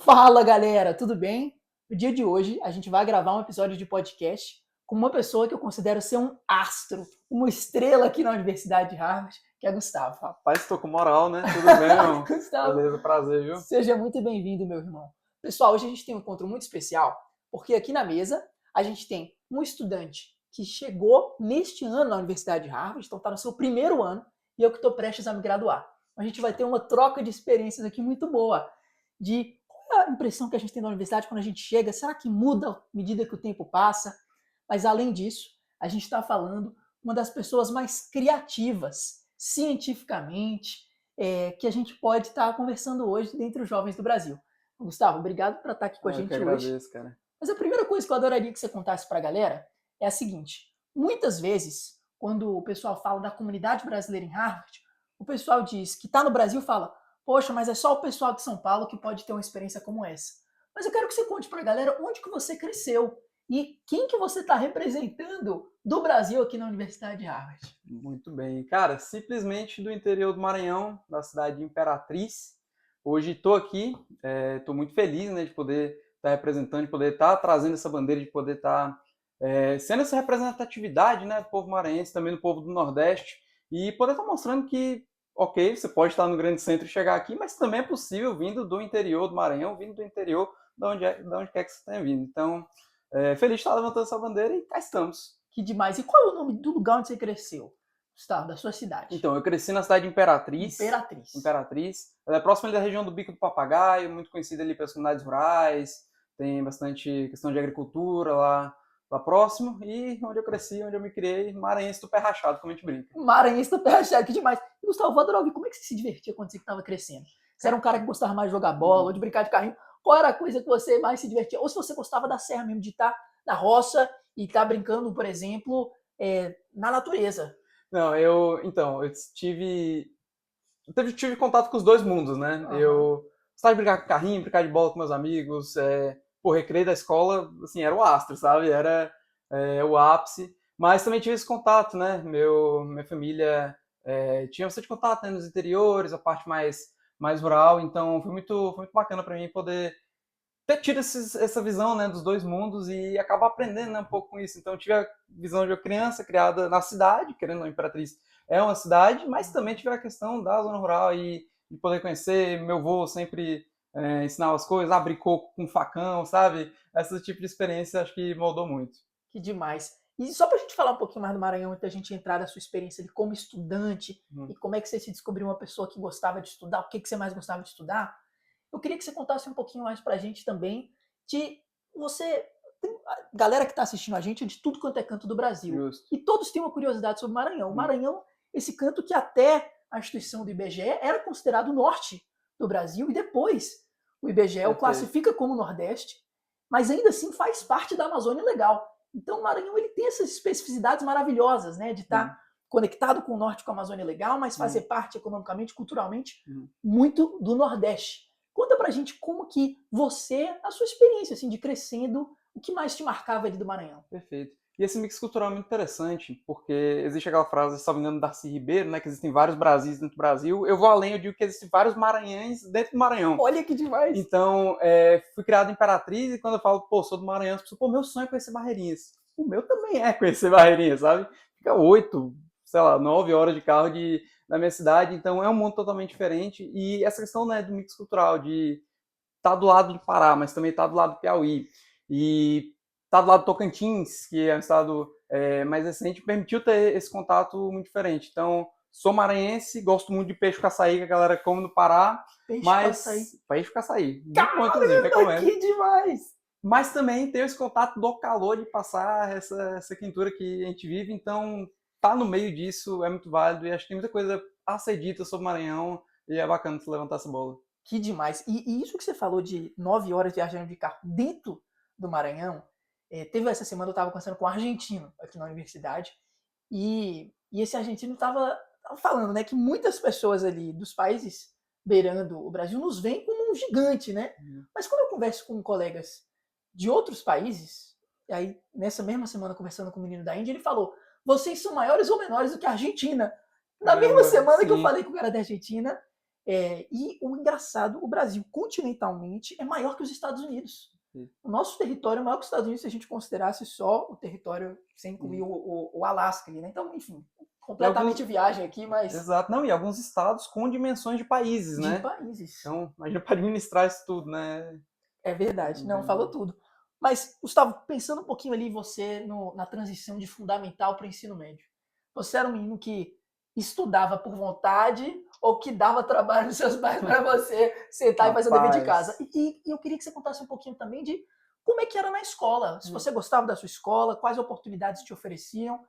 Fala galera, tudo bem? No dia de hoje a gente vai gravar um episódio de podcast com uma pessoa que eu considero ser um astro, uma estrela aqui na Universidade de Harvard, que é Gustavo. Rapaz, tô com moral, né? Tudo bem, irmão? Gustavo, Beleza, prazer, viu? seja muito bem-vindo, meu irmão. Pessoal, hoje a gente tem um encontro muito especial, porque aqui na mesa a gente tem um estudante que chegou neste ano na Universidade de Harvard, então está no seu primeiro ano, e eu que estou prestes a me graduar. A gente vai ter uma troca de experiências aqui muito boa, de qual é a impressão que a gente tem da universidade quando a gente chega, será que muda à medida que o tempo passa? Mas além disso, a gente está falando uma das pessoas mais criativas, cientificamente, que a gente pode estar conversando hoje dentre os jovens do Brasil. Gustavo, obrigado por estar aqui com a Eu que gente hoje. agradeço, cara. Mas a primeira coisa que eu adoraria que você contasse para a galera é a seguinte: muitas vezes, quando o pessoal fala da comunidade brasileira em Harvard, o pessoal diz que está no Brasil e fala, poxa, mas é só o pessoal de São Paulo que pode ter uma experiência como essa. Mas eu quero que você conte para a galera onde que você cresceu e quem que você está representando do Brasil aqui na Universidade de Harvard. Muito bem. Cara, simplesmente do interior do Maranhão, da cidade de Imperatriz. Hoje tô aqui, tô muito feliz, né, de poder estar representando, de poder estar trazendo essa bandeira, de poder estar sendo essa representatividade, né, do povo maranhense, também do povo do Nordeste, e poder estar mostrando que, ok, você pode estar no grande centro e chegar aqui, mas também é possível vindo do interior do Maranhão, vindo do interior de onde quer que você tenha vindo. Então, feliz de estar levantando essa bandeira e cá estamos. Que demais. E qual é o nome do lugar onde você cresceu? Gustavo, da sua cidade? Então, eu cresci na cidade de Imperatriz. Imperatriz. Imperatriz. Ela é próxima ali da região do Bico do Papagaio, muito conhecida ali pelas comunidades rurais. Tem bastante questão de agricultura lá próximo. E onde eu cresci, onde eu me criei, maranhense do pé rachado, como a gente brinca. Maranhense do pé rachado, que demais. E, Gustavo, vou adorar ouvir como é que você se divertia quando você estava crescendo. Você era um cara que gostava mais de jogar bola, ou de brincar de carrinho. Qual era a coisa que você mais se divertia? Ou se você gostava da serra mesmo, de estar na roça e estar brincando, por exemplo, na natureza. Não, eu tive contato com os dois mundos, né? Aham. Eu gostava de brincar com carrinho, brincar de bola com meus amigos. Pô, recreio da escola, assim, era o astro, sabe? Era o ápice. Mas também tive esse contato, né? Minha família tinha bastante contato, né, nos interiores, a parte mais rural. Então foi muito bacana para mim poder ter tido essa visão, né, dos dois mundos e acabar aprendendo, né, um pouco com isso. Então, eu tive a visão de uma criança criada na cidade, querendo ou não, Imperatriz é uma cidade, mas também tive a questão da zona rural e de poder conhecer. Meu avô sempre ensinava as coisas, abrir coco com facão, sabe? Esse tipo de experiência acho que moldou muito. Que demais. E só para a gente falar um pouquinho mais do Maranhão, antes da gente entrar na sua experiência de como estudante e Uhum. como é que você se descobriu uma pessoa que gostava de estudar, o que, que você mais gostava de estudar, eu queria que você contasse um pouquinho mais para a gente também de você, a galera que está assistindo a gente é de tudo quanto é canto do Brasil. Justo. E todos têm uma curiosidade sobre o Maranhão. O Uhum. Maranhão, esse canto que até a instituição do IBGE era considerado o norte do Brasil e depois o IBGE o Perfeito. classifica como Nordeste, mas ainda assim faz parte da Amazônia Legal. Então o Maranhão ele tem essas especificidades maravilhosas, né, de estar Uhum. conectado com o norte, com a Amazônia Legal, mas fazer Uhum. parte economicamente, culturalmente, Uhum. muito do Nordeste. Conta pra gente como que você, a sua experiência assim de crescendo, o que mais te marcava ali do Maranhão? Perfeito. E esse mix cultural é muito interessante, porque existe aquela frase, se não me engano, do Darcy Ribeiro, né, que existem vários Brasis dentro do Brasil. Eu vou além, eu digo que existem vários Maranhães dentro do Maranhão. Olha que demais! Então, fui criado em Imperatriz e quando eu falo, pô, sou do Maranhão, as pessoas, pô, meu sonho é conhecer Barreirinhas. O meu também é conhecer Barreirinhas, sabe? Fica 8, sei lá, 9 horas de carro da minha cidade, então é um mundo totalmente diferente. E essa questão, né, do mix cultural, de estar do lado do Pará, mas também estar do lado do Piauí. E estar do lado do Tocantins, que é um estado mais recente, permitiu ter esse contato muito diferente. Então, sou maranhense, gosto muito de peixe com açaí, que a galera come no Pará, Peixe com açaí. mas peixe com açaí, muito bom inclusive, Caramba, recomendo. que demais! Mas também tenho esse contato do calor de passar essa quentura que a gente vive, então tá no meio disso é muito válido e acho que tem muita coisa a ser dita sobre o Maranhão e é bacana se levantar essa bola. Que demais. E isso que você falou de 9 horas viajando de carro dentro do Maranhão, teve essa semana eu estava conversando com um argentino aqui na universidade, e esse argentino estava falando, né, que muitas pessoas ali dos países beirando o Brasil nos veem como um gigante, né? Mas quando eu converso com colegas de outros países, e aí nessa mesma semana conversando com o menino da Índia, ele falou: vocês são maiores ou menores do que a Argentina? Na mesma Caramba, semana que eu sim. falei com o cara da Argentina, E o engraçado, o Brasil continentalmente é maior que os Estados Unidos. O nosso território é maior que os Estados Unidos se a gente considerasse só o território sem incluir o Alasca ali, né? Então, enfim, E alguns, completamente viagem aqui, mas exato, não, e alguns estados com dimensões de países, de né? países. Então, imagina para administrar isso tudo, né? É verdade, não, falou tudo. Mas, Gustavo, pensando um pouquinho ali você na transição de fundamental para o ensino médio. Você era um menino que estudava por vontade ou que dava trabalho nos seus pais para você sentar e fazer o dever de casa? Rapaz, E eu queria que você contasse um pouquinho também de como é que era na escola. Se você gostava da sua escola, quais oportunidades te ofereciam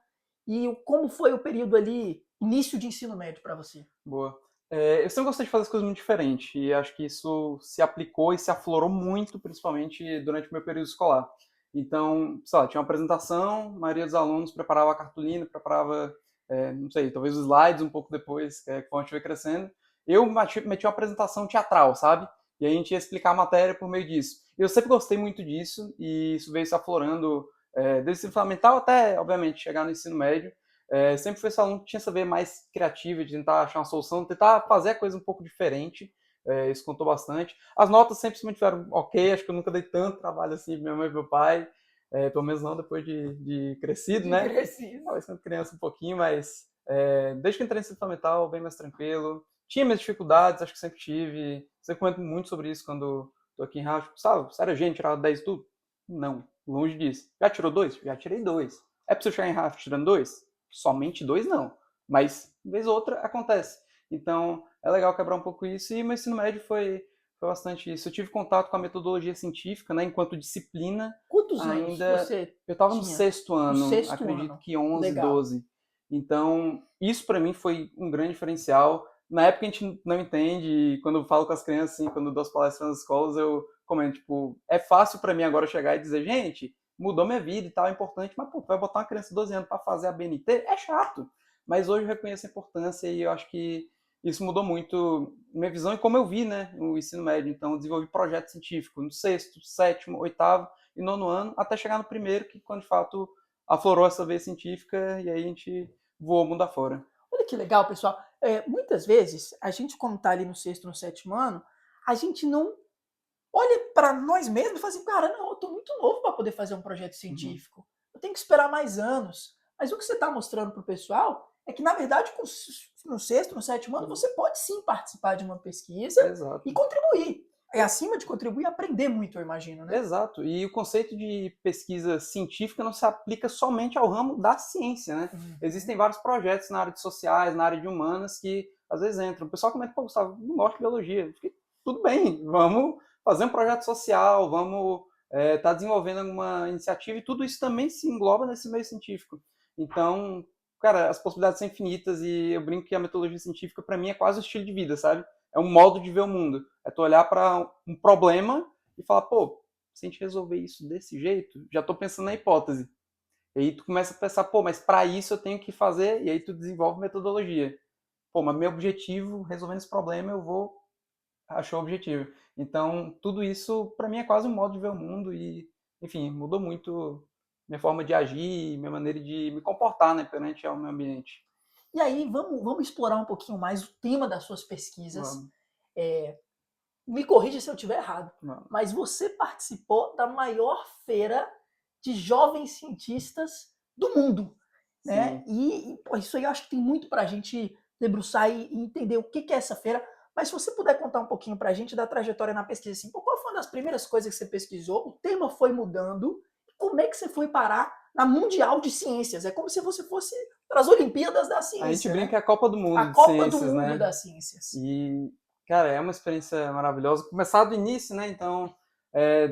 e como foi o período ali, início de ensino médio para você? boa. Eu sempre gostei de fazer as coisas muito diferentes e acho que isso se aplicou e se aflorou muito, principalmente durante o meu período escolar. Então, sei lá, tinha uma apresentação, a maioria dos alunos preparava a cartolina, preparava, não sei, talvez os slides um pouco depois, quando a gente foi crescendo. Eu meti uma apresentação teatral, sabe? E aí a gente ia explicar a matéria por meio disso. Eu sempre gostei muito disso e isso veio se aflorando desde o ensino fundamental até, obviamente, chegar no ensino médio. Sempre foi esse aluno que tinha essa veia mais criativa, de tentar achar uma solução, tentar fazer a coisa um pouco diferente. Isso contou bastante. As notas sempre se mantiveram ok, acho que eu nunca dei tanto trabalho assim pra minha mãe e meu pai, pelo menos não depois de crescido, De né? crescido. Talvez quando criança um pouquinho, mas desde que entrei no ensino fundamental, bem mais tranquilo. Tinha minhas dificuldades, acho que sempre tive. Sempre comento muito sobre isso quando tô aqui em rádio. Sabe, sério, gente, tirava 10 e tudo? Não, longe disso. Já tirou 2? Já tirei 2. É possível chegar em rádio tirando 2? Somente 2 não. Mas, vez ou outra, acontece. Então, é legal quebrar um pouco isso. E meu ensino médio foi bastante isso. Eu tive contato com a metodologia científica, né, enquanto disciplina. Quantos anos Ainda, você eu estava no tinha? sexto No ano, sexto acredito ano. que 11, Legal. 12. Então, isso para mim foi um grande diferencial. Na época a gente não entende, e quando eu falo com as crianças, assim, quando eu dou as palestras nas escolas, eu comento, tipo, é fácil para mim agora chegar e dizer, gente, mudou minha vida e tal, é importante, mas, pô, vai botar uma criança de 12 anos para fazer a BNT? É chato. Mas hoje eu reconheço a importância e eu acho que isso mudou muito minha visão e como eu vi, né, o ensino médio. Então, eu desenvolvi projeto científico no sexto, sétimo, oitavo e nono ano, até chegar no primeiro, que quando de fato aflorou essa veia científica e aí a gente voou o mundo afora. Olha que legal, pessoal. Muitas vezes, a gente, quando está ali no sexto, no sétimo ano, a gente não olha para nós mesmos e fala assim, cara, não, eu estou muito novo para poder fazer um projeto Uhum. científico. Eu tenho que esperar mais anos. Mas o que você está mostrando para o pessoal é que, na verdade, no sexto, no sétimo ano, você pode sim participar de uma pesquisa e Exato. contribuir. É acima de contribuir, aprender muito, eu imagino, né? Exato. E o conceito de pesquisa científica não se aplica somente ao ramo da ciência, né? Uhum. Existem vários projetos na área de sociais, na área de humanas, que às vezes entram. O pessoal comenta, pô, Gustavo, não gosto de biologia. Eu fiquei, tudo bem, vamos fazer um projeto social, vamos tá desenvolvendo alguma iniciativa, e tudo isso também se engloba nesse meio científico. Então, cara, as possibilidades são infinitas e eu brinco que a metodologia científica, para mim, é quase um estilo de vida, sabe? É um modo de ver o mundo. É tu olhar para um problema e falar, pô, se a gente resolver isso desse jeito, já estou pensando na hipótese. E aí tu começa a pensar, pô, mas para isso eu tenho que fazer, e aí tu desenvolve metodologia. Pô, mas meu objetivo, resolvendo esse problema, eu vou achar o objetivo. Então, tudo isso, para mim, é quase um modo de ver o mundo e, enfim, mudou muito minha forma de agir, minha maneira de me comportar, né, perante ao meio ambiente. E aí, vamos explorar um pouquinho mais o tema das suas pesquisas. Vamos, É, Me corrija se eu estiver errado, vamos. mas você participou da maior feira de jovens cientistas do mundo, né? Sim. Pô, isso aí eu acho que tem muito para a gente debruçar e entender o que é essa feira. Mas se você puder contar um pouquinho para a gente da trajetória na pesquisa, assim, qual foi uma das primeiras coisas que você pesquisou? O tema foi mudando. Como é que você foi parar na Mundial de Ciências? É como se você fosse para as Olimpíadas da A gente Ciência, brinca né? que é a Copa do A Mundo de Copa do Ciências, Mundo né? das Ciências. E, cara, é uma experiência maravilhosa. Começar do início, né? Então,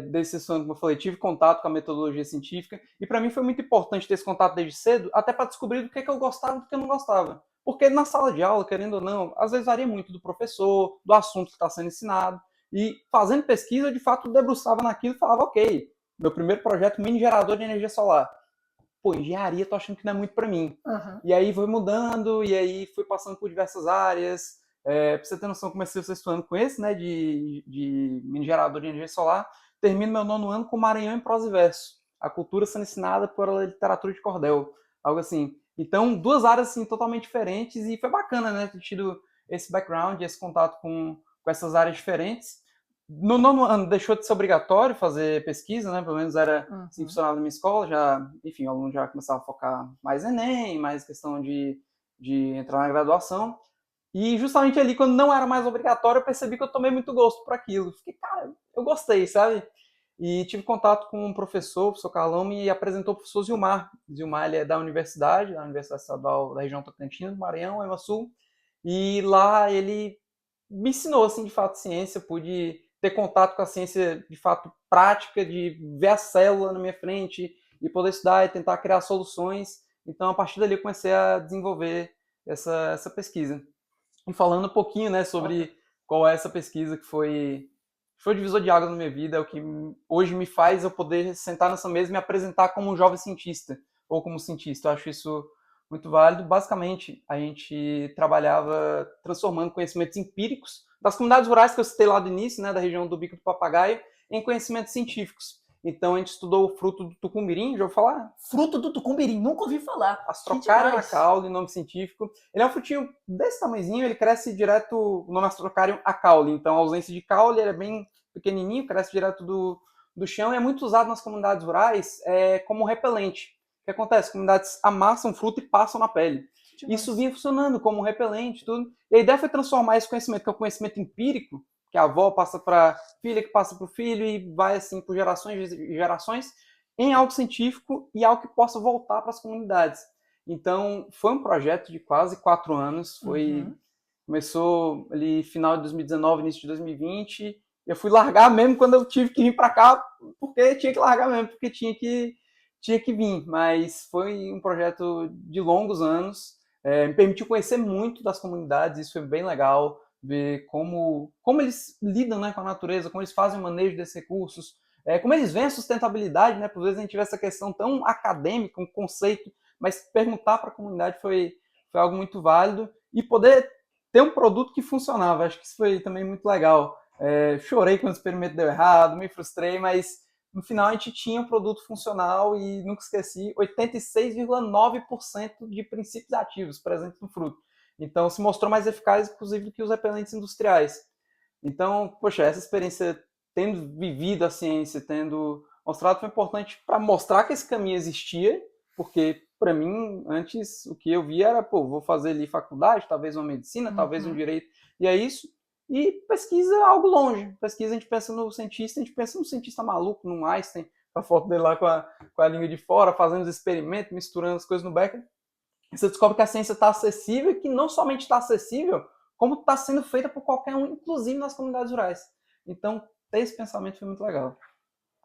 desse ano, como eu falei, tive contato com a metodologia científica. E para mim foi muito importante ter esse contato desde cedo, até para descobrir do que eu gostava e do que eu não gostava. Porque na sala de aula, querendo ou não, às vezes varia muito do professor, do assunto que está sendo ensinado. E fazendo pesquisa, eu, de fato, debruçava naquilo e falava, ok, meu primeiro projeto, mini gerador de energia solar. Pô, engenharia, tô achando que não é muito para mim. Uhum. E aí foi mudando, e aí fui passando por diversas áreas. Pra você ter noção, comecei o sexto ano com esse, né, de mini gerador de energia solar. Termino meu nono ano com Maranhão em prosa e verso. A cultura sendo ensinada por literatura de cordel. Algo assim. Então, duas áreas, assim, totalmente diferentes, e foi bacana, né, ter tido esse background, esse contato com essas áreas diferentes. No nono ano deixou de ser obrigatório fazer pesquisa, né? Pelo menos era assim que funcionava na minha escola. Já, enfim, o aluno já começava a focar mais Enem, mais questão de entrar na graduação. E justamente ali, quando não era mais obrigatório, eu percebi que eu tomei muito gosto por aquilo. Fiquei, cara, eu gostei, sabe? E tive contato com um professor, o professor Carlão, me apresentou o professor Zilmar. Zilmar, ele é da Universidade Estadual da região Tocantina, do Maranhão, Eva Sul. E lá ele me ensinou, assim, de fato, ciência. Pude ter contato com a ciência, de fato, prática, de ver a célula na minha frente e poder estudar e tentar criar soluções. Então, a partir dali, eu comecei a desenvolver essa pesquisa. E falando um pouquinho, né, sobre qual é essa pesquisa que foi o divisor de águas na minha vida, é o que hoje me faz eu poder sentar nessa mesa e me apresentar como um jovem cientista, ou como cientista. Eu acho isso muito válido. Basicamente, a gente trabalhava transformando conhecimentos empíricos das comunidades rurais que eu citei lá do início, né, da região do Bico do Papagaio, em conhecimentos científicos. Então, a gente estudou o fruto do tucumbirim, já ouviu falar? Fruto do tucumbirim, nunca ouvi falar. Astrocarium caule, nome científico. Ele é um frutinho desse tamanhozinho, ele cresce direto, o nome Astrocarium caule. Então, a ausência de caule, ele é bem pequenininho, cresce direto do chão e é muito usado nas comunidades rurais como repelente. O que acontece? As comunidades amassam fruto e passam na pele. Isso vinha funcionando como repelente, tudo. E a ideia foi transformar esse conhecimento, que é o conhecimento empírico, que a avó passa para a filha, que passa para o filho e vai assim por gerações e gerações, em algo científico e algo que possa voltar para as comunidades. Então, foi um projeto de quase 4 anos. Começou ali final de 2019, início de 2020. Eu fui largar mesmo quando eu tive que vir para cá, porque tinha que largar mesmo, porque tinha que vir. Mas foi um projeto de longos anos. Me permitiu conhecer muito das comunidades, isso foi bem legal. Ver como eles lidam, né, com a natureza, como eles fazem o manejo desses recursos, como eles veem a sustentabilidade, né? Por vezes a gente tiver essa questão tão acadêmica, um conceito, mas perguntar para a comunidade foi algo muito válido. E poder ter um produto que funcionava, acho que isso foi também muito legal. Chorei quando o experimento deu errado, me frustrei, mas no final a gente tinha um produto funcional e, nunca esqueci, 86,9% de princípios ativos presentes no fruto. Então, se mostrou mais eficaz, inclusive, do que os repelentes industriais. Então, poxa, essa experiência, tendo vivido a ciência, tendo mostrado, foi importante para mostrar que esse caminho existia, porque, para mim, antes, o que eu via era, vou fazer ali faculdade, talvez uma medicina, talvez um direito, e é isso. E pesquisa é algo longe. Pesquisa, a gente pensa no cientista, a gente pensa no cientista maluco, no Einstein, com a foto dele lá com a língua de fora, fazendo os experimentos, misturando as coisas no becker. Você descobre que a ciência está acessível e que não somente está acessível, como está sendo feita por qualquer um, inclusive nas comunidades rurais. Então, ter esse pensamento foi muito legal.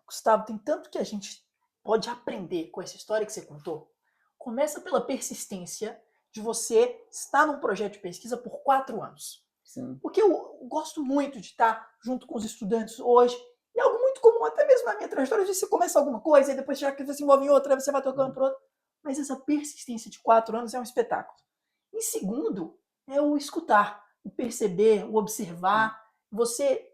Gustavo, tem tanto que a gente pode aprender com essa história que você contou. Começa pela persistência de você estar num projeto de pesquisa por 4 anos. Sim. Porque eu gosto muito de estar junto com os estudantes hoje. E é algo muito comum, até mesmo na minha trajetória, de você começa alguma coisa e depois já que você se envolve em outra, você vai tocando para outra. Mas essa persistência de 4 anos é um espetáculo. E segundo, é o escutar, o perceber, o observar, você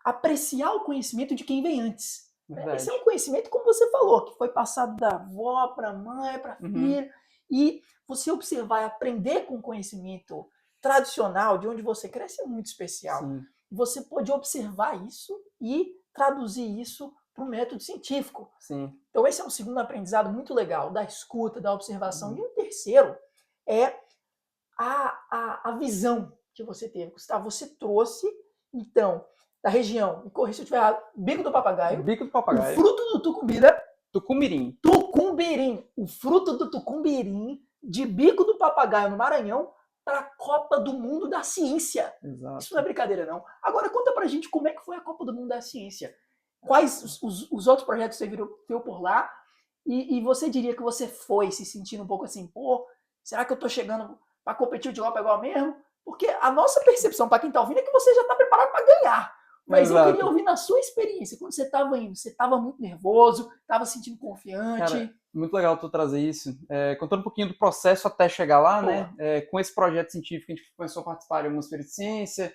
apreciar o conhecimento de quem vem antes. Verdade. Esse é um conhecimento, como você falou, que foi passado da avó para a mãe, para a filha. E você observar e aprender com o conhecimento tradicional, de onde você cresce, é muito especial. Sim. Você pode observar isso e traduzir isso para o método científico. Sim. Então esse é um segundo aprendizado muito legal, da escuta, da observação. E o terceiro é a visão que você teve, Gustavo. Você trouxe, então, da região, me corrija se eu estiver errado, Bico do Papagaio, o fruto do tucumbira, tucumbirim, o fruto do tucumbirim de Bico do Papagaio no Maranhão, para a Copa do Mundo da Ciência. Exato. Isso não é brincadeira, não. Agora conta pra gente como é que foi a Copa do Mundo da Ciência. Quais os outros projetos você viu por lá? E você diria que você foi se sentindo um pouco assim, será que eu tô chegando para competir de igual mesmo? Porque a nossa percepção, para quem tá ouvindo, é que você já tá preparado para ganhar. Mas eu queria ouvir na sua experiência, quando você estava indo, você estava muito nervoso, estava se sentindo confiante? Cara, muito legal tu trazer isso. Contando um pouquinho do processo até chegar lá, né? Com esse projeto científico, a gente começou a participar de algumas feiras de ciência,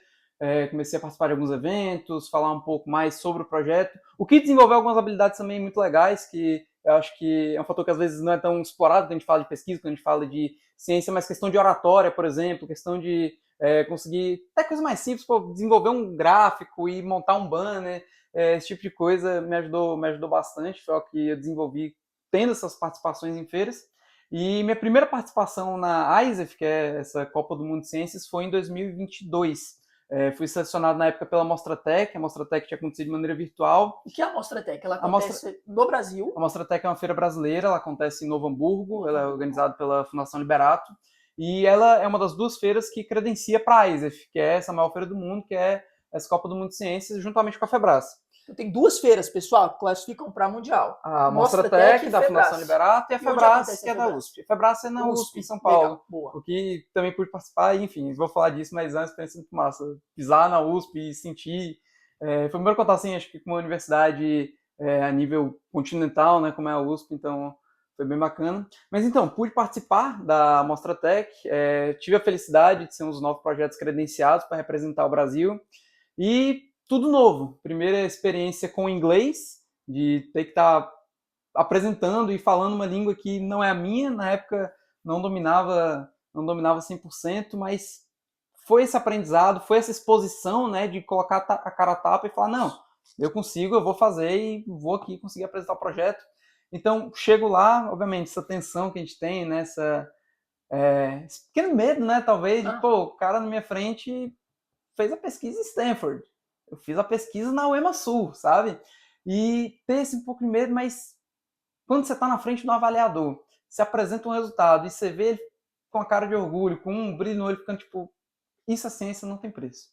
comecei a participar de alguns eventos, falar um pouco mais sobre o projeto, o que desenvolveu algumas habilidades também muito legais, que eu acho que é um fator que às vezes não é tão explorado quando a gente fala de pesquisa, quando a gente fala de ciência, mas questão de oratória, por exemplo, questão de conseguir até coisa mais simples, pô, desenvolver um gráfico e montar um banner, esse tipo de coisa me ajudou bastante, foi o que eu desenvolvi tendo essas participações em feiras. E minha primeira participação na ISEF, que é essa Copa do Mundo de Ciências, foi em 2022. Fui selecionado na época pela Mostratec, a Mostratec tinha acontecido de maneira virtual. O que é a Mostratec? Ela A Mostra- acontece no Brasil. A Mostratec é uma feira brasileira, ela acontece em Novo Hamburgo, ela é Uhum. organizada pela Fundação Liberato, e ela é uma das duas feiras que credencia para a ISEF, que é essa maior feira do mundo, que é essa Copa do Mundo de Ciências, juntamente com a Febras. Então, tem duas feiras, pessoal, que classificam para Mundial. A Mostratec Mostratec, e da Fundação Febras. Liberato, e a E onde Febras, acontece que a é da Febras? USP. A Febras é na USP, em São Paulo, Legal, boa. o que também pude participar, e, enfim, vou falar disso, mas antes pensei muito massa. Pisar na USP e sentir... foi o primeiro contato, assim, acho que com uma universidade a nível continental, né, como é a USP, então foi bem bacana. Mas então, pude participar da Mostratec, tive a felicidade de ser um dos 9 projetos credenciados para representar o Brasil, e tudo novo. Primeira experiência com inglês, de ter que estar apresentando e falando uma língua que não é a minha, na época não dominava 100%, mas foi esse aprendizado, foi essa exposição, né, de colocar a cara a tapa e falar, não, eu consigo, eu vou fazer e vou aqui conseguir apresentar o projeto. Então, chego lá, obviamente, essa tensão que a gente tem, né, esse pequeno medo, né, talvez, de, pô, o cara na minha frente fez a pesquisa em Stanford, eu fiz a pesquisa na UEMA Sul, sabe? E ter esse um pouco de medo, mas quando você está na frente do avaliador, você apresenta um resultado e você vê ele com a cara de orgulho, com um brilho no olho, ficando tipo, isso a ciência não tem preço.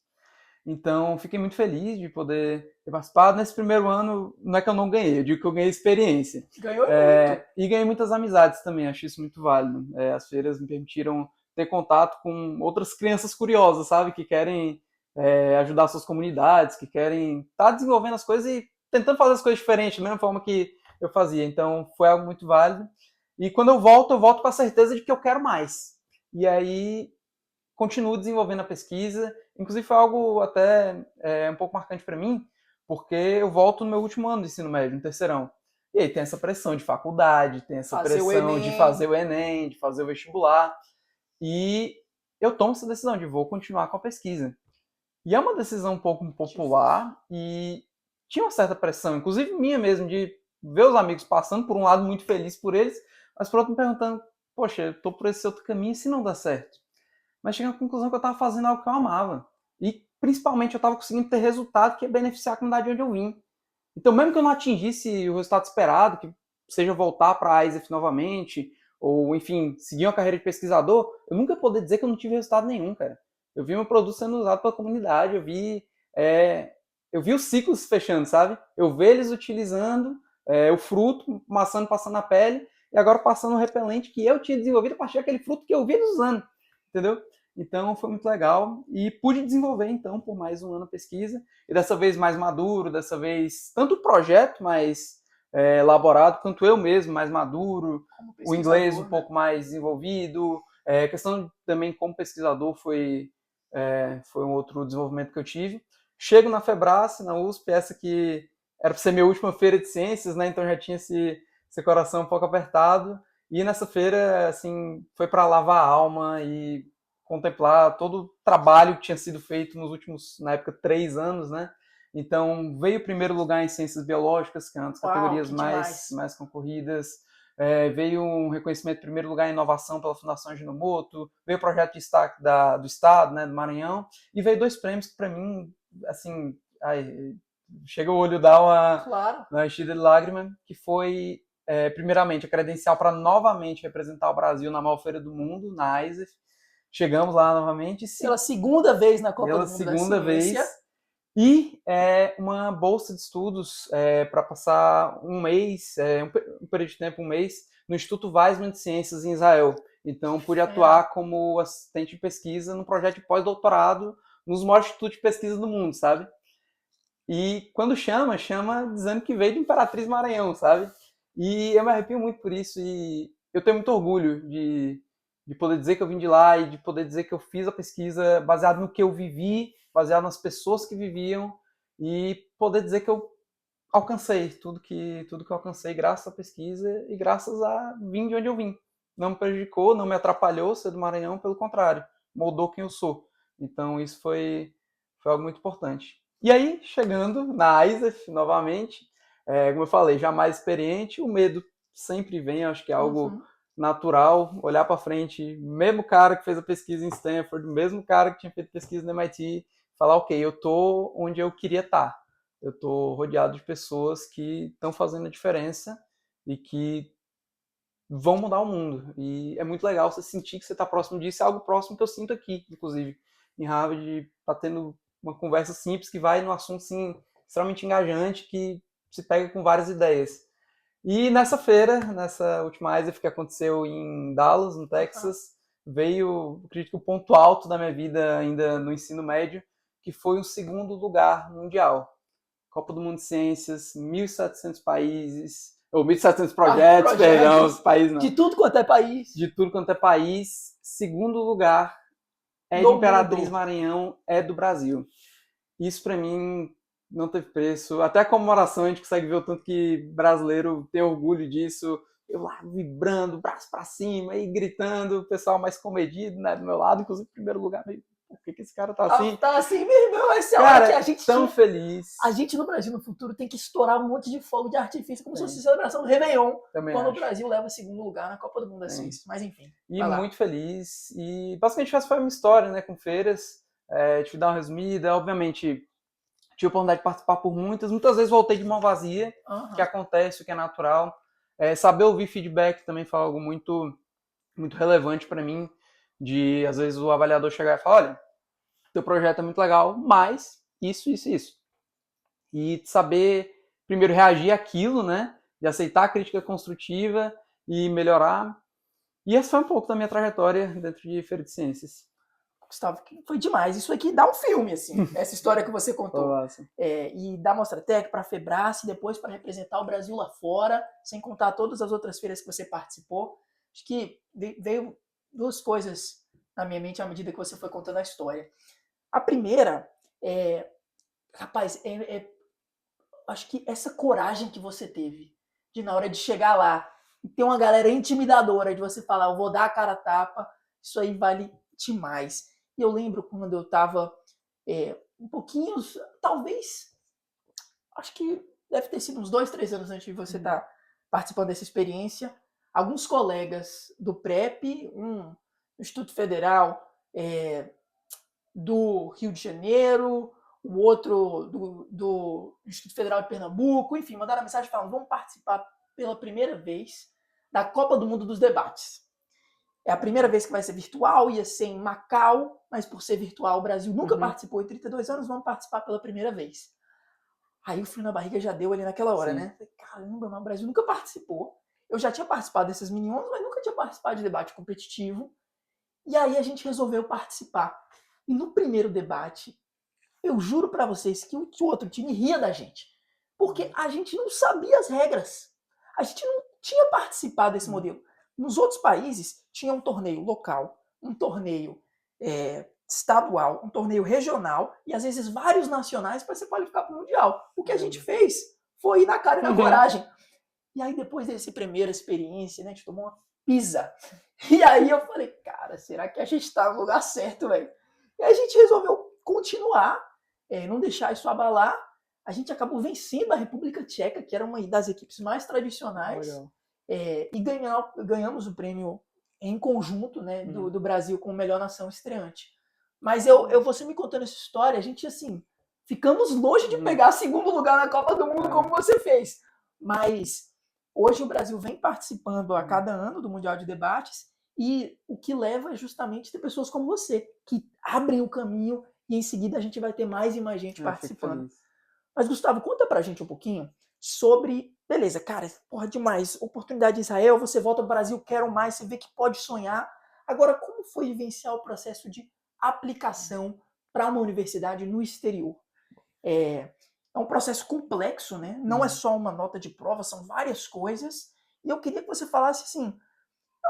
Então, fiquei muito feliz de poder ter participado. Nesse primeiro ano, não é que eu não ganhei, eu digo que eu ganhei experiência. Ganhou muito. E ganhei muitas amizades também, acho isso muito válido. As feiras me permitiram ter contato com outras crianças curiosas, sabe? Que querem ajudar suas comunidades, que querem estar desenvolvendo as coisas e tentando fazer as coisas diferentes, da mesma forma que eu fazia. Então, foi algo muito válido. E quando eu volto com a certeza de que eu quero mais. E aí, continuo desenvolvendo a pesquisa. Inclusive, foi algo até um pouco marcante para mim, porque eu volto no meu último ano de ensino médio, no terceirão. E aí tem essa pressão de faculdade, tem essa Fazer o pressão de Enem. fazer o Enem, de fazer o vestibular. E eu tomo essa decisão de vou continuar com a pesquisa. E é uma decisão um pouco impopular e tinha uma certa pressão, inclusive minha mesmo, de ver os amigos passando, por um lado muito feliz por eles, mas por outro me perguntando, poxa, eu tô por esse outro caminho e se não dá certo? Mas cheguei à conclusão que eu estava fazendo algo que eu amava. E, principalmente, eu estava conseguindo ter resultado que ia beneficiar a comunidade de onde eu vim. Então, mesmo que eu não atingisse o resultado esperado, que seja voltar para a ISEF novamente, ou, enfim, seguir uma carreira de pesquisador, eu nunca ia poder dizer que eu não tive resultado nenhum, cara. Eu vi meu produto sendo usado pela comunidade, eu vi os ciclos se fechando, sabe? Eu vi eles utilizando o fruto, maçã passando na pele, e agora passando o repelente que eu tinha desenvolvido a partir daquele fruto que eu vi eles usando, entendeu? Então foi muito legal e pude desenvolver então por mais um ano a pesquisa e dessa vez mais maduro, dessa vez tanto o projeto mais elaborado quanto eu mesmo mais maduro, o inglês um pouco mais desenvolvido, questão também como pesquisador foi um outro desenvolvimento que eu tive. Chego na Febras, na USP, essa que era para ser minha última feira de ciências, né? Então já tinha esse coração um pouco apertado. E nessa feira, assim, foi para lavar a alma e contemplar todo o trabalho que tinha sido feito nos últimos, na época, 3 anos, né? Então, veio o primeiro lugar em ciências biológicas, que é uma das categorias mais concorridas. Veio um reconhecimento em primeiro lugar em inovação pela Fundação Ginomoto, veio o projeto de destaque do Estado, né, do Maranhão, e veio 2 prêmios que, para mim, assim, chega o olho dar uma enchida de lágrima, que foi, primeiramente, a credencial para novamente representar o Brasil na maior feira do mundo, na ISEF. Chegamos lá novamente. Pela segunda vez na Copa Pela do Mundo da segunda Ciência. vez. E uma bolsa de estudos para passar um mês, um período de tempo, um mês, no Instituto Weizmann de Ciências em Israel. Então, pude atuar como assistente de pesquisa num projeto de pós-doutorado nos maiores institutos de pesquisa do mundo, sabe? E quando chama dizendo que veio de Imperatriz Maranhão, sabe? E eu me arrepio muito por isso e eu tenho muito orgulho de poder dizer que eu vim de lá e de poder dizer que eu fiz a pesquisa baseado no que eu vivi, baseado nas pessoas que viviam e poder dizer que eu alcancei tudo que eu alcancei graças à pesquisa e graças a vir de onde eu vim. Não me prejudicou, não me atrapalhou ser do Maranhão, pelo contrário, moldou quem eu sou. Então isso foi algo muito importante. E aí, chegando na ISEF novamente, como eu falei, já mais experiente, o medo sempre vem, acho que é algo Uhum. natural, olhar para frente, mesmo cara que fez a pesquisa em Stanford, mesmo cara que tinha feito pesquisa no MIT, falar, ok, eu tô onde eu queria estar. Eu tô rodeado de pessoas que estão fazendo a diferença e que vão mudar o mundo. E é muito legal você sentir que você está próximo disso. É algo próximo que eu sinto aqui, inclusive, em Harvard, tá tendo uma conversa simples que vai num assunto assim, extremamente engajante, que se pega com várias ideias. E nessa feira, nessa última ISEF que aconteceu em Dallas, no Uhum. Texas, veio, acredito que o ponto alto da minha vida ainda no ensino médio, que foi o segundo lugar mundial. Copa do Mundo de Ciências, 1.700 países, ou 1.700 projetos, perdão, os Projetos países de não, tudo quanto é país de tudo quanto é país. Segundo lugar é de no Imperatriz mundo. Maranhão, é do Brasil. Isso para mim não teve preço. Até a comemoração a gente consegue ver o tanto que brasileiro tem orgulho disso. Eu lá vibrando, braço para cima e gritando, o pessoal mais comedido, né, do meu lado, inclusive em primeiro lugar, meio, por que esse cara tá assim? Tá assim mesmo, vai ser a hora que Cara, tão a feliz. gente no Brasil no futuro tem que estourar um monte de fogo de artifício, como se fosse Tem, celebração do Réveillon, também quando o acho. Brasil leva segundo lugar na Copa do Mundo da Tem. Ciência. Mas enfim, E vai lá. muito feliz. E basicamente essa foi uma história, né, com feiras. Tive que dar uma resumida. Obviamente, tive a oportunidade de participar por muitas vezes voltei de mão vazia, que Uhum. acontece, o que é natural. Saber ouvir feedback também foi algo muito, muito relevante para mim, de às vezes o avaliador chegar e falar, olha, teu projeto é muito legal, mas isso. E saber primeiro reagir àquilo, né, de aceitar a crítica construtiva e melhorar. E essa foi um pouco da minha trajetória dentro de Feira de Ciências. Gustavo, foi demais. Isso aqui dá um filme, assim, essa história que você Foi contou. massa. E da Mostratec para a Febrace, depois para representar o Brasil lá fora, sem contar todas as outras feiras que você participou. Acho que veio duas coisas na minha mente à medida que você foi contando a história. A primeira é, rapaz, acho que essa coragem que você teve de na hora de chegar lá e ter uma galera intimidadora de você falar, eu vou dar a cara a tapa, isso aí vale demais. E eu lembro quando eu tava um pouquinho, talvez, acho que deve ter sido uns 2, 3 anos antes de você estar participando dessa experiência, alguns colegas do PrEP, um do Instituto Federal do Rio de Janeiro, o outro do Instituto Federal de Pernambuco, enfim, mandaram mensagem falando: vamos participar pela primeira vez da Copa do Mundo dos Debates. É a primeira vez que vai ser virtual, ia ser em Macau, mas por ser virtual, o Brasil nunca participou em 32 anos, vamos participar pela primeira vez. Aí o frio na barriga já deu ali naquela hora, Sim. né? Caramba, mas o Brasil nunca participou. Eu já tinha participado dessas mini-ondas, mas nunca tinha participado de debate competitivo. E aí a gente resolveu participar. E no primeiro debate, eu juro para vocês que o outro time ria da gente. Porque a gente não sabia as regras. A gente não tinha participado desse modelo. Nos outros países, tinha um torneio local, um torneio estadual, um torneio regional e às vezes vários nacionais para se qualificar para o Mundial. O que a gente fez foi ir na cara e na coragem. E aí, depois dessa primeira experiência, né, a gente tomou uma pizza. E aí eu falei, cara, será que a gente está no lugar certo, velho? E aí a gente resolveu continuar, não deixar isso abalar. A gente acabou vencendo a República Tcheca, que era uma das equipes mais tradicionais, Legal. e ganhamos o prêmio em conjunto, né, do Brasil como melhor nação estreante. Mas você me contando essa história, a gente, assim, ficamos longe de pegar segundo lugar na Copa do Mundo como você fez. Mas hoje o Brasil vem participando a cada ano do Mundial de Debates e o que leva é justamente ter pessoas como você, que abrem o caminho e em seguida a gente vai ter mais e mais gente Fico participando. feliz. Mas, Gustavo, conta pra gente um pouquinho sobre. Beleza, cara, porra, demais. Oportunidade de Israel, você volta ao Brasil, quero mais, você vê que pode sonhar. Agora, como foi vivenciar o processo de aplicação para uma universidade no exterior? É um processo complexo, né? Não é só uma nota de prova, são várias coisas. E eu queria que você falasse assim,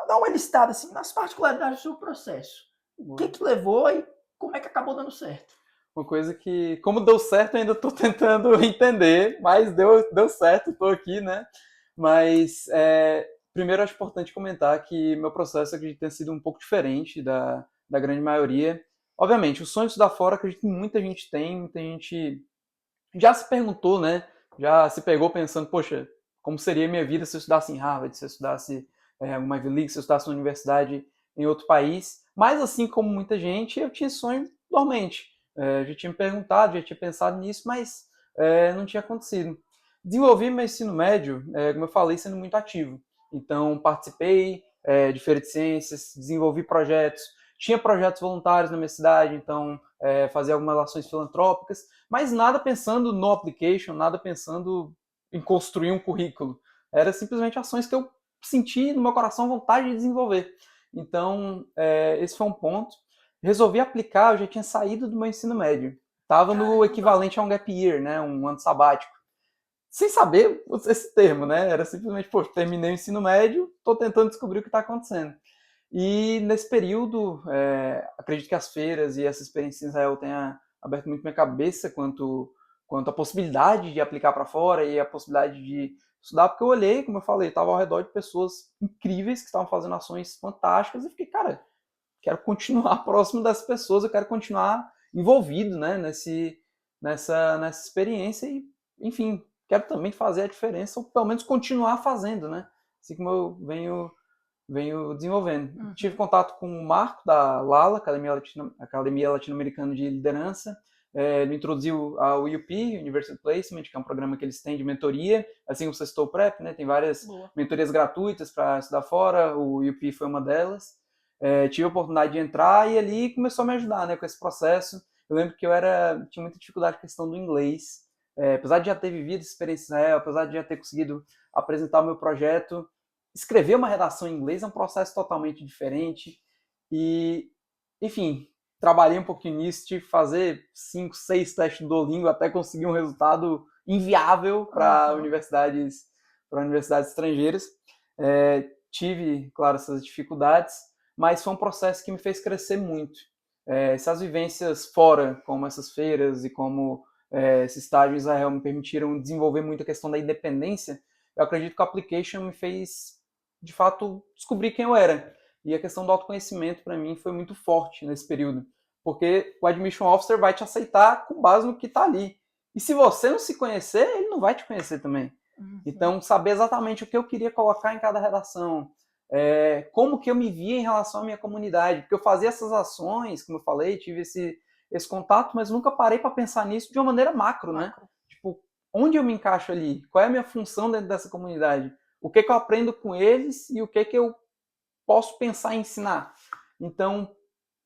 dá uma listada assim, nas particularidades do seu processo. O que que levou e como é que acabou dando certo? Uma coisa que, como deu certo, eu ainda estou tentando entender, mas deu certo, estou aqui, né? Mas, primeiro, acho importante comentar que meu processo, acredito, tem sido um pouco diferente da grande maioria. obviamente, o sonho de estudar fora, acredito que muita gente tem, muita gente já se perguntou, né? Já se pegou pensando, poxa, como seria a minha vida se eu estudasse em Harvard, se eu estudasse uma Ivy League, se eu estudasse uma universidade em outro país. Mas assim como muita gente, eu tinha sonho dormente. Já tinha me perguntado, já tinha pensado nisso, mas não tinha acontecido. Desenvolvi meu ensino médio, como eu falei, sendo muito ativo. Então, participei de feira de ciências, desenvolvi projetos, tinha projetos voluntários na minha cidade, então fazia algumas ações filantrópicas, mas nada pensando no application, nada pensando em construir um currículo. Era simplesmente ações que eu senti no meu coração vontade de desenvolver. Então, esse foi um ponto. Resolvi aplicar, eu já tinha saído do meu ensino médio. Estava no equivalente a um gap year, né, um ano sabático. Sem saber esse termo, né? Era simplesmente, poxa, terminei o ensino médio, estou tentando descobrir o que está acontecendo. E nesse período, acredito que as feiras e essa experiência em Israel tenha aberto muito minha cabeça quanto à possibilidade de aplicar para fora e a possibilidade de estudar, porque eu olhei, como eu falei, estava ao redor de pessoas incríveis que estavam fazendo ações fantásticas e fiquei, cara, quero continuar próximo dessas pessoas, eu quero continuar envolvido, né, nessa experiência e, enfim, quero também fazer a diferença, ou pelo menos continuar fazendo, né, assim como eu venho desenvolvendo. Uhum. Tive contato com o Marco, da Lala, Academia Latino-Americana de Liderança. Ele introduziu ao UP, University Placement, que é um programa que eles têm de mentoria, assim como o Sextou Prep, né? Tem várias mentorias gratuitas para estudar fora, o UP foi uma delas. Tive a oportunidade de entrar e ali começou a me ajudar, né, com esse processo. Eu lembro que tinha muita dificuldade com a questão do inglês. Apesar de já ter vivido essa experiência em Israel, apesar de já ter conseguido apresentar o meu projeto, escrever uma redação em inglês é um processo totalmente diferente. E, enfim, trabalhei um pouquinho nisso, tive que fazer 5, 6 testes do Duolingo até conseguir um resultado inviável para universidades estrangeiras. Tive, claro, essas dificuldades, mas foi um processo que me fez crescer muito. Essas vivências fora, como essas feiras e como esse estágio em Israel me permitiram desenvolver muito a questão da independência, eu acredito que o application me fez, de fato, descobrir quem eu era. E a questão do autoconhecimento, para mim, foi muito forte nesse período. Porque o Admission Officer vai te aceitar com base no que está ali. E se você não se conhecer, ele não vai te conhecer também. Então, saber exatamente o que eu queria colocar em cada redação, como que eu me via em relação à minha comunidade. Porque eu fazia essas ações, como eu falei, tive esse contato, mas nunca parei para pensar nisso de uma maneira macro, né? Tipo, onde eu me encaixo ali? Qual é a minha função dentro dessa comunidade? O que eu aprendo com eles e o que eu posso pensar em ensinar? Então,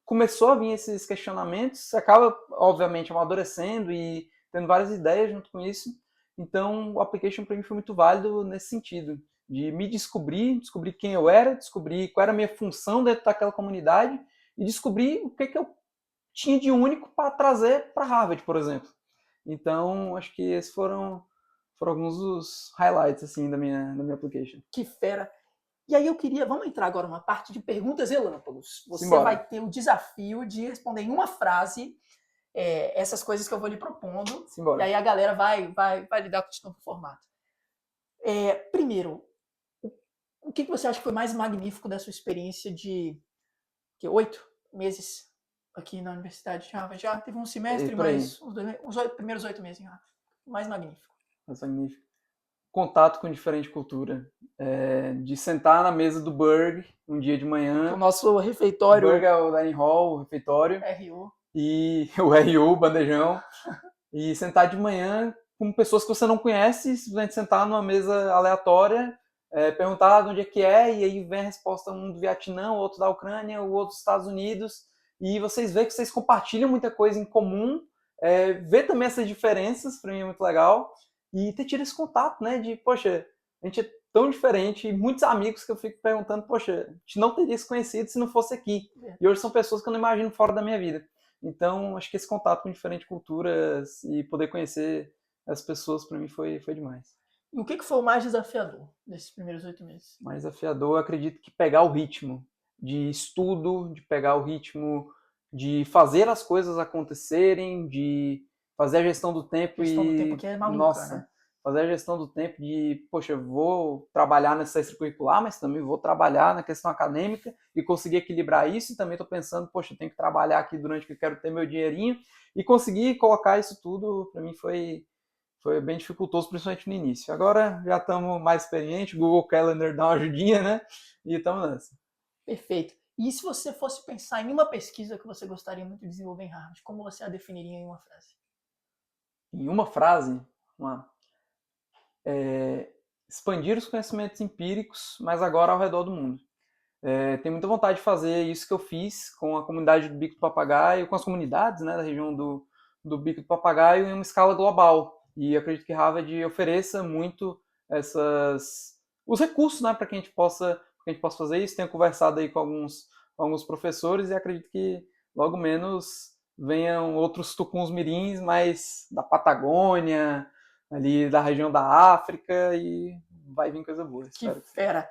começou a vir esses questionamentos, você acaba, obviamente, amadurecendo e tendo várias ideias junto com isso. Então, o application para mim foi muito válido nesse sentido, de me descobrir quem eu era, descobrir qual era a minha função dentro daquela comunidade e descobrir o que eu tinha de único para trazer para Harvard, por exemplo. Então, acho que esses foram alguns dos highlights assim da minha application. Que fera! E aí vamos entrar agora numa parte de perguntas relâmpagos. Você Simbora. vai ter o desafio de responder em uma frase essas coisas que eu vou lhe propondo. Simbora. E aí a galera vai lidar com esse novo formato. Primeiro, o que você acha que foi mais magnífico da sua experiência de 8 meses aqui na Universidade de Harvard? Já teve um semestre, mas os primeiros 8 meses em Harvard. Mais magnífico. Mais magnífico. Contato com diferente cultura. De sentar na mesa do Berg um dia de manhã. O nosso refeitório. O Berg é o dining hall, o refeitório. RU. E o RU, o bandejão. E sentar de manhã com pessoas que você não conhece, simplesmente sentar numa mesa aleatória, perguntar de onde é que é, e aí vem a resposta, um do Vietnã, o outro da Ucrânia, o outro dos Estados Unidos, e vocês veem que vocês compartilham muita coisa em comum, ver também essas diferenças, para mim é muito legal, e ter tido esse contato, né, de, poxa, a gente é tão diferente, e muitos amigos que eu fico perguntando, poxa, a gente não teria se conhecido se não fosse aqui, e hoje são pessoas que eu não imagino fora da minha vida. Então, acho que esse contato com diferentes culturas e poder conhecer as pessoas, para mim, foi demais. E o que foi o mais desafiador nesses primeiros 8 meses? Mais desafiador, eu acredito que pegar o ritmo de estudo, de pegar o ritmo de fazer as coisas acontecerem, de fazer a gestão do tempo do tempo que é maluca, nossa, né? fazer a gestão do tempo de, poxa, eu vou trabalhar nessa extracurricular, mas também vou trabalhar na questão acadêmica e conseguir equilibrar isso. E também estou pensando, poxa, eu tenho que trabalhar aqui durante que eu quero ter meu dinheirinho. E conseguir colocar isso tudo, para mim, foi bem dificultoso, principalmente no início. Agora já estamos mais experientes, o Google Calendar dá uma ajudinha, né? E estamos nessa. Perfeito. E se você fosse pensar em uma pesquisa que você gostaria muito de desenvolver em Harvard, como você a definiria em uma frase? Em uma frase, uma, expandir os conhecimentos empíricos, mas agora ao redor do mundo. Tenho muita vontade de fazer isso que eu fiz com a comunidade do Bico do Papagaio, com as comunidades, né, da região do Bico do Papagaio em uma escala global. E acredito que Harvard ofereça muito os recursos, né, para que a gente possa fazer isso. Tenho conversado aí com alguns professores e acredito que logo menos venham outros tucuns mirins, mais da Patagônia, ali da região da África, e vai vir coisa boa. Que fera!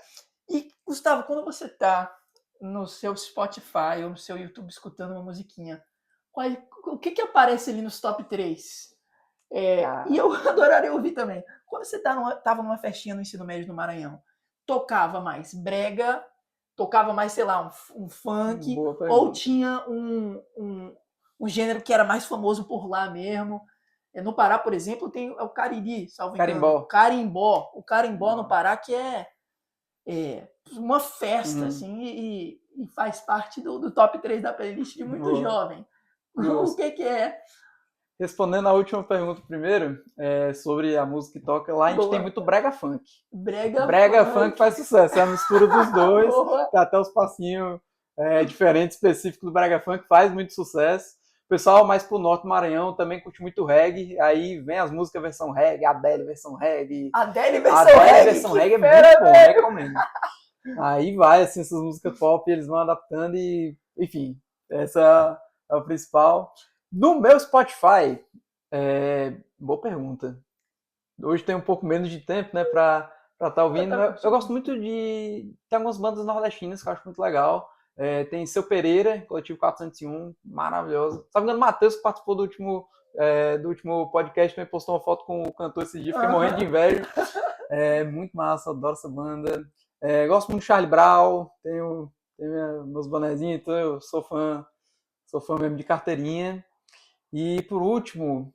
E, Gustavo, quando você tá no seu Spotify ou no seu YouTube escutando uma musiquinha, o que aparece ali nos top 3? E eu adoraria ouvir também. Quando você tava numa festinha no ensino médio no Maranhão, tocava mais brega, tocava mais, sei lá, um funk, ou tinha um gênero que era mais famoso por lá mesmo? No Pará, por exemplo, tem o Cariri, salvo engano. Carimbó. O Carimbó no Pará, que é uma festa, assim, e faz parte do top 3 da playlist de muito jovem. O que é? Respondendo a última pergunta primeiro, sobre a música que toca, lá a gente tem muito brega funk. Brega funk faz sucesso, é a mistura dos dois, tem até os passinhos diferentes, específicos do brega funk, faz muito sucesso. O pessoal mais pro norte do Maranhão também curte muito reggae, aí vem as músicas versão reggae, Adele versão reggae. Adele versão reggae é muito bom, recomendo. Aí vai, assim, essas músicas pop, eles vão adaptando e, enfim, essa é o principal. No meu Spotify, boa pergunta. Hoje tem um pouco menos de tempo, né, pra estar ouvindo. Eu gosto muito de... Tem algumas bandas nordestinas que eu acho muito legal. Tem Seu Pereira, Coletivo 401, maravilhoso. Só me engano, o Matheus, que participou do último podcast, também postou uma foto com o cantor esse dia. Fiquei morrendo de inveja. Muito massa, adoro essa banda. Gosto muito do Charlie Brown, tenho meus bonezinhos, então eu sou fã mesmo de carteirinha. E por último,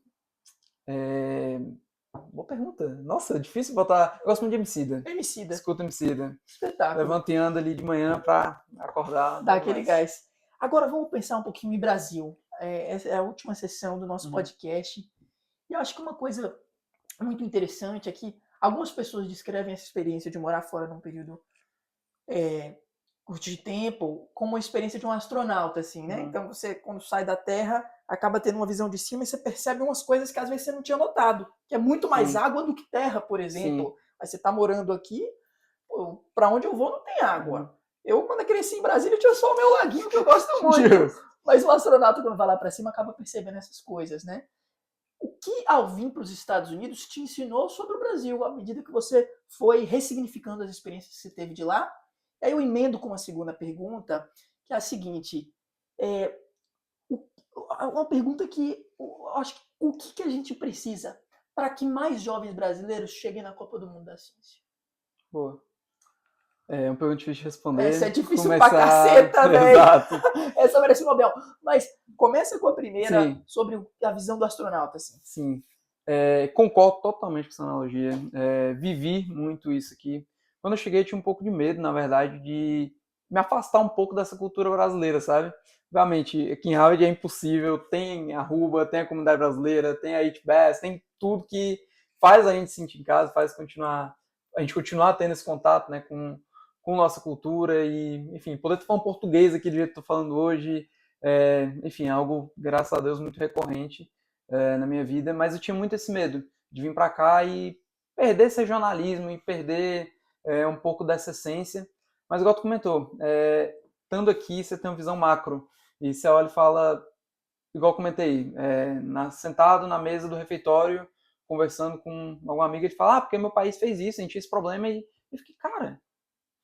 boa pergunta. Nossa, difícil botar. Eu gosto muito de Emicida. Escuta Emicida. Espetáculo. Levanto e ando ali de manhã pra acordar. Dá aquele gás. Agora vamos pensar um pouquinho em Brasil. Essa é a última sessão do nosso podcast. E eu acho que uma coisa muito interessante é que algumas pessoas descrevem essa experiência de morar fora num período curto de tempo como a experiência de um astronauta, assim, né? Então você, quando sai da Terra, acaba tendo uma visão de cima e você percebe umas coisas que às vezes você não tinha notado, que é muito mais água do que terra, por exemplo. Aí você tá morando aqui, para onde eu vou não tem água. Eu, quando eu cresci em Brasília, tinha só o meu laguinho, que eu gosto muito. Mas o astronauta, quando vai lá para cima, acaba percebendo essas coisas, né? O que, ao vir para os Estados Unidos, te ensinou sobre o Brasil, à medida que você foi ressignificando as experiências que você teve de lá? E aí eu emendo com uma segunda pergunta, que é a seguinte. Uma pergunta que eu acho que o que a gente precisa para que mais jovens brasileiros cheguem na Copa do Mundo da Ciência? Boa. É uma pergunta difícil de responder. Essa é difícil pra caceta, velho. Exato. Essa merece o Nobel. Mas começa com a primeira, sobre a visão do astronauta. Assim. Sim. Concordo totalmente com essa analogia. Vivi muito isso aqui. Quando eu cheguei, eu tinha um pouco de medo, na verdade, de me afastar um pouco dessa cultura brasileira, sabe? Obviamente, aqui em Harvard é impossível. Tem a Ruba, tem a comunidade brasileira, tem a HBAS, tem tudo que faz a gente se sentir em casa, faz a gente continuar tendo esse contato, né, com nossa cultura e, enfim, poder falar um português aqui do jeito que estou falando hoje, enfim, algo, graças a Deus, muito recorrente na minha vida, mas eu tinha muito esse medo de vir para cá e perder esse jornalismo e perder um pouco dessa essência, mas igual tu comentou, estando aqui você tem uma visão macro e você olha e fala, igual eu comentei, sentado na mesa do refeitório, conversando com alguma amiga, ele fala, porque meu país fez isso, a gente tinha esse problema, e eu fiquei, cara,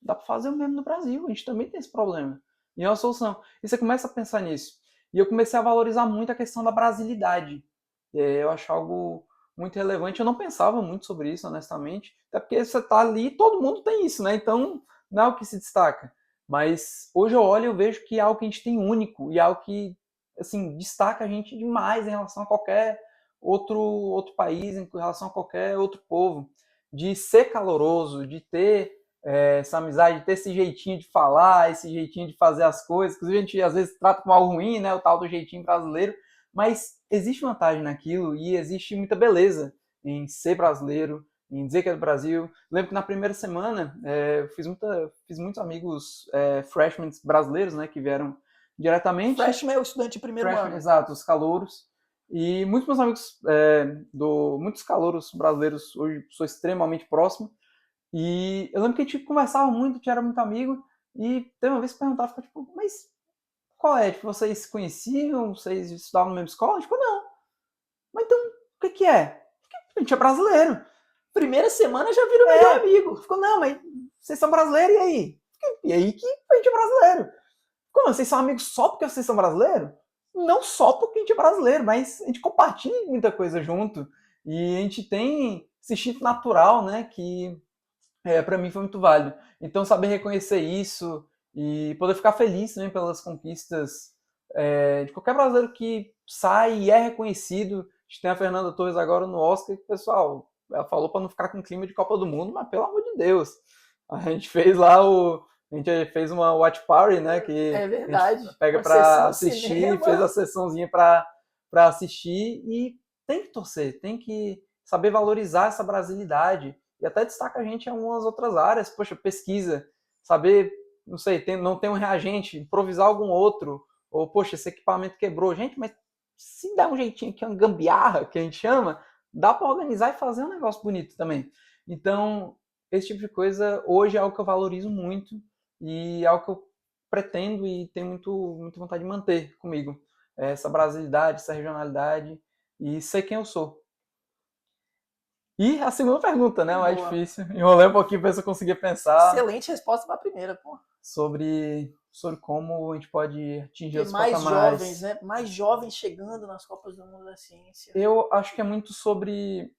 dá para fazer o mesmo no Brasil, a gente também tem esse problema. E é uma solução. E você começa a pensar nisso. E eu comecei a valorizar muito a questão da brasilidade. Eu acho algo muito relevante. Eu não pensava muito sobre isso, honestamente, até porque você tá ali, todo mundo tem isso, né? Então, não é o que se destaca. Mas hoje eu olho e eu vejo que é algo que a gente tem único e é algo que, assim, destaca a gente demais em relação a qualquer outro país, em relação a qualquer outro povo. De ser caloroso, de ter essa amizade, de ter esse jeitinho de falar, esse jeitinho de fazer as coisas. Inclusive, a gente às vezes trata como algo ruim, né? O tal do jeitinho brasileiro. Mas existe vantagem naquilo e existe muita beleza em ser brasileiro, em dizer que é do Brasil. Lembro que na primeira semana eu fiz muitos amigos freshmen brasileiros, né, que vieram diretamente. Freshman é o estudante de primeiro ano. Exato, os calouros. E muitos meus amigos, muitos calouros brasileiros, hoje sou extremamente próximo. E eu lembro que a gente conversava muito, a gente era muito amigo. E teve uma vez que perguntava, tipo, mas qual é? Tipo, vocês se conheciam? Vocês estudavam na mesma escola? Tipo, não. Mas então, o que que é? Porque a gente é brasileiro. Primeira semana já vira o melhor amigo. Ficou, não, mas vocês são brasileiros, e aí? E aí que a gente é brasileiro. Como, vocês são amigos só porque vocês são brasileiros? Não só porque a gente é brasileiro, mas a gente compartilha muita coisa junto. E a gente tem esse instinto natural, né, que para mim foi muito válido. Então, saber reconhecer isso e poder ficar feliz também pelas conquistas de qualquer brasileiro que sai e é reconhecido. A gente tem a Fernanda Torres agora no Oscar, que, pessoal, ela falou para não ficar com clima de Copa do Mundo, mas pelo amor de Deus. A gente fez lá a gente fez uma watch party, né? Que é verdade. A gente pega para assistir, fez a sessãozinha para assistir e tem que torcer, tem que saber valorizar essa brasilidade e até destaca a gente em algumas outras áreas. Poxa, pesquisa, saber, não sei, não tem um reagente, improvisar algum outro, ou poxa, esse equipamento quebrou. Gente, mas se dá um jeitinho aqui, uma gambiarra, que a gente chama, dá para organizar e fazer um negócio bonito também. Então, esse tipo de coisa hoje é algo que eu valorizo muito e é algo que eu pretendo e tenho muita vontade de manter comigo. Essa brasilidade, essa regionalidade e ser quem eu sou. E a segunda pergunta, né? Mais difícil. Enrolei um pouquinho para ver se eu conseguia pensar. Excelente resposta para a primeira, pô. Sobre como a gente pode atingir os mais patamares. Jovens, né? Mais jovens chegando nas Copas do Mundo da Ciência. Eu acho que é muito sobre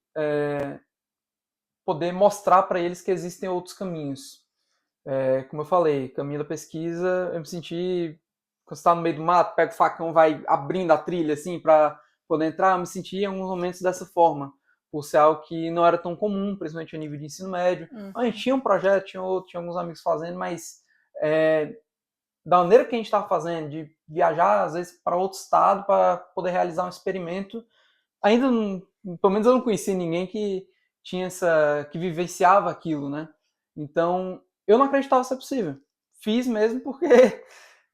poder mostrar para eles que existem outros caminhos. Como eu falei, caminho da pesquisa, eu me senti, quando você está no meio do mato, pega o facão, vai abrindo a trilha assim para poder entrar, eu me senti em alguns momentos dessa forma, por ser algo que não era tão comum, principalmente a nível de ensino médio. A gente tinha um projeto, tinha alguns amigos fazendo, mas da maneira que a gente estava fazendo, de viajar às vezes para outro estado para poder realizar um experimento, ainda não, pelo menos eu não conhecia ninguém que tinha que vivenciava aquilo, né? Então, eu não acreditava ser possível. Fiz mesmo porque,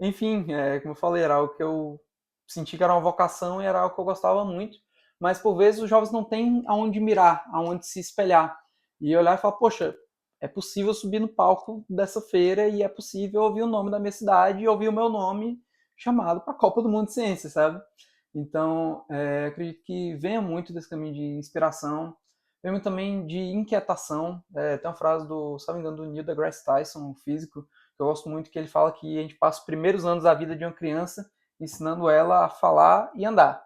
enfim, como eu falei, era algo que eu senti que era uma vocação e era algo que eu gostava muito. Mas, por vezes, os jovens não têm aonde mirar, aonde se espelhar. E olhar e falar, poxa, é possível subir no palco dessa feira e é possível ouvir o nome da minha cidade e ouvir o meu nome chamado para a Copa do Mundo de Ciências, sabe? Então, acredito que venha muito desse caminho de inspiração, venha muito também de inquietação. Tem uma frase se não me engano, do Neil deGrasse Tyson, um físico, que eu gosto muito, que ele fala que a gente passa os primeiros anos da vida de uma criança ensinando ela a falar e andar.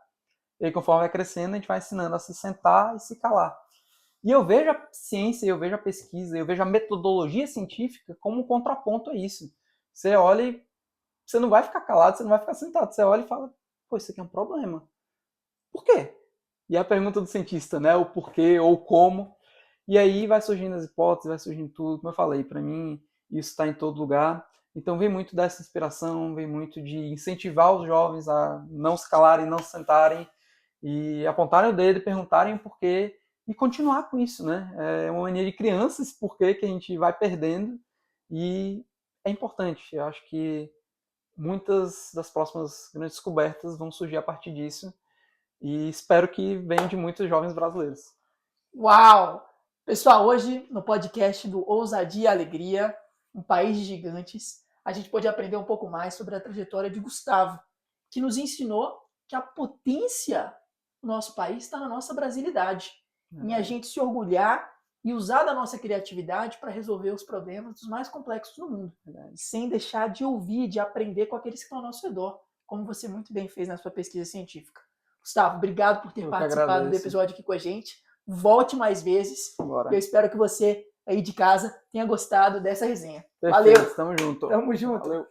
E aí, conforme vai crescendo, a gente vai ensinando a se sentar e se calar. E eu vejo a ciência, eu vejo a pesquisa, eu vejo a metodologia científica como um contraponto a isso. Você olha e você não vai ficar calado, você não vai ficar sentado. Você olha e fala, pô, isso aqui é um problema. Por quê? E a pergunta do cientista, né? O porquê ou como. E aí vai surgindo as hipóteses, vai surgindo tudo. Como eu falei, para mim, isso está em todo lugar. Então vem muito dessa inspiração, vem muito de incentivar os jovens a não se calarem, não se sentarem e apontarem o dedo e perguntarem o porquê e continuar com isso, né? É uma mania de criança esse porquê que a gente vai perdendo e é importante. Eu acho que muitas das próximas grandes descobertas vão surgir a partir disso e espero que venham de muitos jovens brasileiros. Uau! Pessoal, hoje no podcast do Ousadia e Alegria, um país de gigantes, a gente pode aprender um pouco mais sobre a trajetória de Gustavo, que nos ensinou que a potência do nosso país está na nossa brasilidade, em a gente se orgulhar e usar da nossa criatividade para resolver os problemas dos mais complexos do mundo, sem deixar de ouvir, de aprender com aqueles que estão ao nosso redor, como você muito bem fez na sua pesquisa científica. Gustavo, obrigado por ter participado do episódio aqui com a gente. Volte mais vezes. Bora. Eu espero que você aí de casa tenha gostado dessa resenha. Perfeito, Valeu! tamo junto. Tamo junto! Valeu.